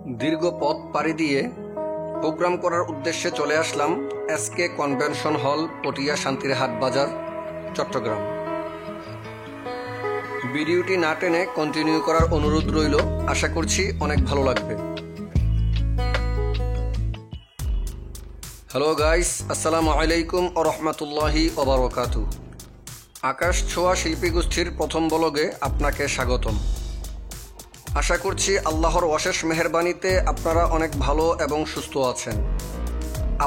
দীর্ঘ পথ পাড়ি দিয়ে প্রোগ্রাম করার উদ্দেশ্যে চলে আসলাম SK convention hall, Patiya Shantirhat বাজার, চট্টগ্রাম। ভিডিওটি না টেনে কন্টিনিউ করার অনুরোধ রইল। আশা করছি অনেক ভালো লাগবে। হ্যালো গাইস, আসসালামু আলাইকুম ওয়া রাহমাতুল্লাহি ওয়া বারাকাতুহু। আকাশ ছোঁয়া শিল্পী গোষ্ঠীর প্রথম ব্লগে আপনাকে স্বাগতম। আশা করছি আল্লাহর অশেষ মেহেরবানিতে আপনারা অনেক ভালো এবং সুস্থ আছেন।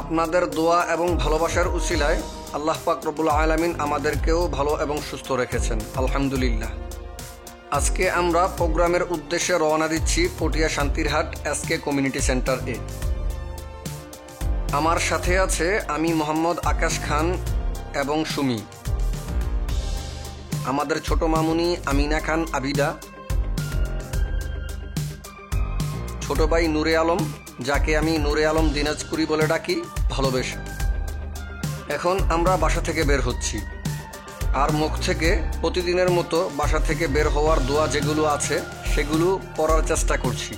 আপনাদের দোয়া এবং ভালোবাসার উসিলায় আল্লাহ পাক রব্বুল আলামিন আমাদেরকেও ভালো এবং সুস্থ রেখেছেন, আলহামদুলিল্লাহ। আজকে আমরা প্রোগ্রামের উদ্দেশ্যে রওনা দিচ্ছি Patiya Shantirhat SK community centre এ। আমার সাথে আছে আমি মোহাম্মদ আকাশ খান এবং সুমি, আমাদের ছোট মামুনি আমিনা খান আবিদা, ছোট ভাই নূরে আলম, যাকে আমি নূরে আলম দিনাজপুরি বলে ডাকি ভালোবেসে। এখন আমরা বাসা থেকে বের হচ্ছি, আর মুখ থেকে প্রতিদিনের মতো বাসা থেকে বের হওয়ার দোয়া যেগুলো আছে সেগুলো পড়ার চেষ্টা করছি।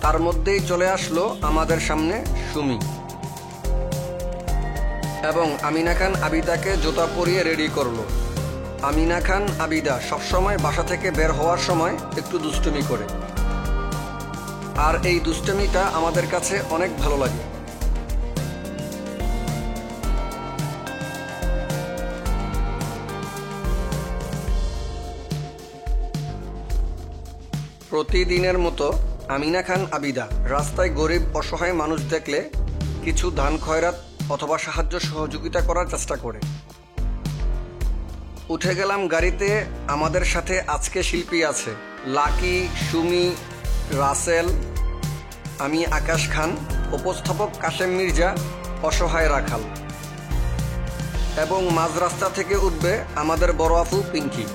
তার মধ্যেই চলে আসলো আমাদের সামনে সুমি এবং আমিনা খান আবিদাকে জুতা পরিয়ে রেডি করলো। আমিনা খান আবিদা সবসময় বাসা থেকে বের হওয়ার সময় একটু দুষ্টুমি করে, আর এই দুষ্টুমিটা আমাদের কাছে অনেক ভালো লাগে। প্রতিদিনের মতো আমিনা খান আবিদা রাস্তায় গরিব অসহায় মানুষ দেখলে কিছু দান খয়রাত অথবা সাহায্য সহযোগিতা করার চেষ্টা করে। উঠে গেলাম গাড়িতে। আমাদের সাথে আজকে শিল্পী আছে লাকি, সুমি, রাসেল, আমি আকাশ খান, উপস্থাপক কাশেম মির্জা, অসহায় রাখাল, এবং মাঝ রাস্তা থেকে উঠবে আমাদের বড় আপু পিঙ্কি।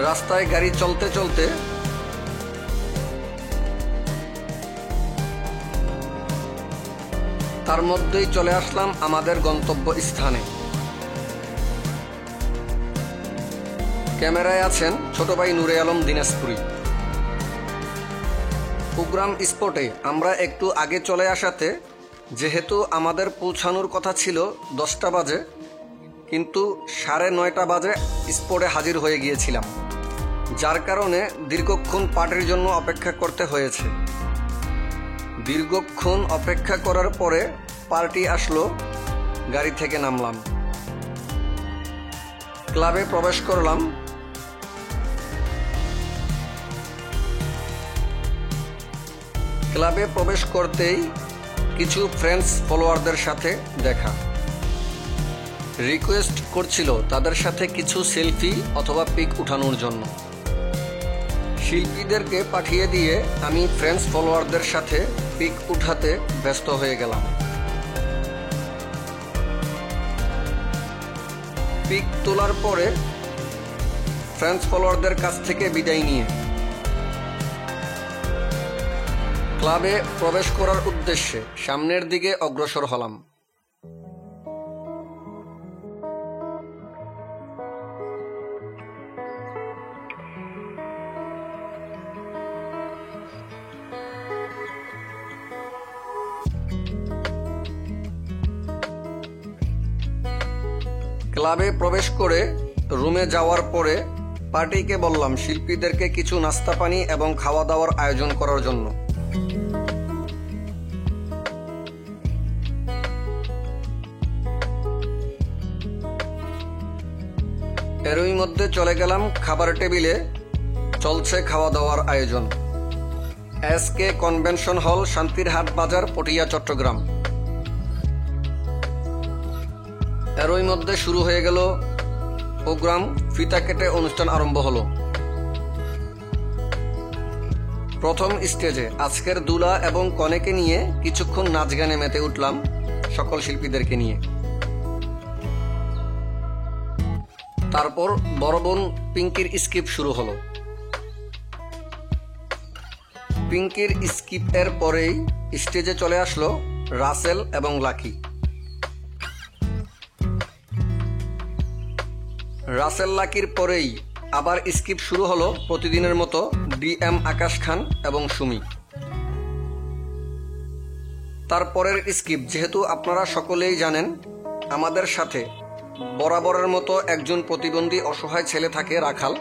রাস্তায় গাড়ি চলতে চলতে তার মধ্যেই চলে আসলাম আমাদের গন্তব্য স্থানে। ক্যামেরায় আছেন ছোট ভাই নূরে আলম দিনাজপুরি। প্রোগ্রাম স্পটে আমরা একটু আগে চলে আসাতে, যেহেতু আমাদের পৌঁছানোর কথা ছিল 10টা বাজে, কিন্তু 9:30 বাজে স্পটে হাজির হয়ে গিয়েছিলাম, যার কারণে দীর্ঘক্ষণ পার্টির জন্য অপেক্ষা করতে হয়েছে। দীর্ঘক্ষণ অপেক্ষা করার পরে পার্টি আসলো। গাড়ি থেকে নামলাম, ক্লাবে প্রবেশ করলাম। ক্লাবে প্রবেশ করতেই কিছু ফ্রেন্ডস ফলোয়ারদের সাথে দেখা। রিকোয়েস্ট করছিল তাদের সাথে কিছু সেলফি অথবা পিক উঠানোর জন্য। শিল্পীদেরকে পাঠিয়ে দিয়ে আমি ফ্রেন্ডস ফলোয়ারদের সাথে পিক উঠাতে ব্যস্ত হয়ে গেলাম। পিক তোলার পরে ফ্রেন্ডস ফলোয়ারদের কাছ থেকে বিদায় নিয়ে ক্লাবে প্রবেশ করার উদ্দেশ্যে সামনের দিকে অগ্রসর হলাম। ক্লাবে প্রবেশ করে রুমে যাওয়ার পরে পার্টিকে বললাম শিল্পীদেরকে কিছু নাস্তা পানি এবং খাওয়া দাওয়ার আয়োজন করার জন্য। এরই মধ্যে চলে গেলাম খাবার টেবিলে। চলছে খাওয়া দাওয়ার আয়োজন। এসকে কনভেনশন হল, শান্তিরহাট বাজার, পটিয়া, চট্টগ্রাম। এরই মধ্যে শুরু হয়ে গেল প্রোগ্রাম। ফিতা কেটে অনুষ্ঠান আরম্ভ হলো। প্রথম স্টেজে আজকের দুলা এবং কনেকে নিয়ে কিছুক্ষণ নাচ গানে মেতে উঠলাম। সকল শিল্পীদেরকে নিয়ে। তারপর বড় বোন পিঙ্কির স্কিপ শুরু হলো। পিঙ্কির স্কিপের পরেই স্টেজে চলে আসলো রাসেল এবং লাকি। রাসেল লাকির পরেই আবার স্কিপ শুরু হলো প্রতিদিনের মতো DM আকাশ খান এবং সুমি। তারপরের স্কিপ, যেহেতু আপনারা সকলেই জানেন আমাদের সাথে বরাবরের মতো একজন প্রতিবন্ধী অসহায় ছেলে থাকে রাখাল।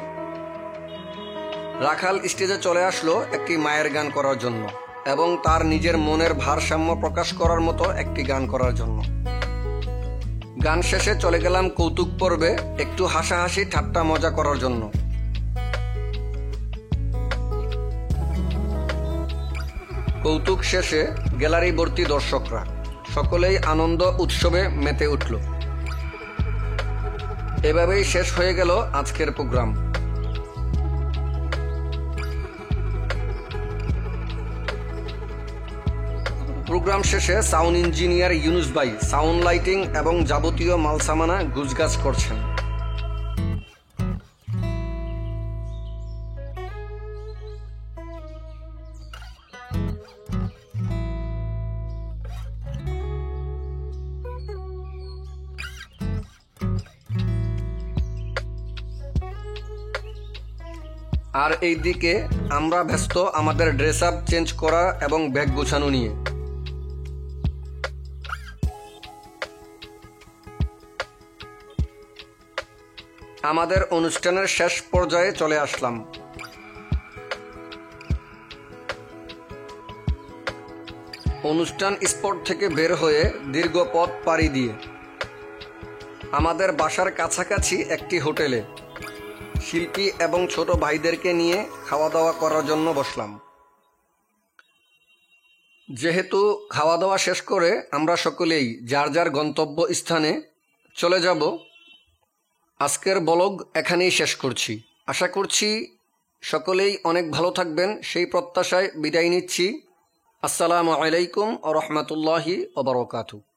রাখাল স্টেজে চলে আসলো একটি মায়ের গান করার জন্য এবং তার নিজের মনের ভারসাম্য প্রকাশ করার মতো একটি গান করার জন্য। গান শেষে চলে গেলাম কৌতুক পর্বে একটু হাসাহাসি ঠাট্টা মজা করার জন্য। কৌতুক শেষে গ্যালারি ভর্তি দর্শকরা, সকলেই আনন্দ উৎসবে মেতে উঠল। এভাবেই শেষ হয়ে গেল আজকের প্রোগ্রাম। প্রোগ্রাম শেষে সাউন্ড ইঞ্জিনিয়ার ইউনুস ভাই সাউন্ড লাইটিং এবং যাবতীয় মালসামানা গুজগাছ করছেন। আর এইদিকে আমরা ব্যস্ত আমাদের ড্রেস আপ চেঞ্জ করা এবং ব্যাগ গোছানো নিয়ে। আমাদের অনুষ্ঠানের শেষ পর্যায়ে চলে আসলাম। অনুষ্ঠান স্পট থেকে বের হয়ে দীর্ঘ পথ পাড়ি দিয়ে আমাদের বাসার কাছাকাছি একটি হোটেলে শিল্পী এবং ছোট ভাইদেরকে নিয়ে খাওয়া দাওয়া করার জন্য বসলাম। যেহেতু খাওয়া দাওয়া শেষ করে আমরা সকলেই যার যার গন্তব্য স্থানে চলে যাব, আজকের ব্লগ এখানেই শেষ করছি। আশা করছি সকলেই অনেক ভালো থাকবেন, সেই প্রত্যাশায় বিদায় নিচ্ছি। আসসালামু আলাইকুম ওয়া রাহমাতুল্লাহি ওয়া বারাকাতুহু।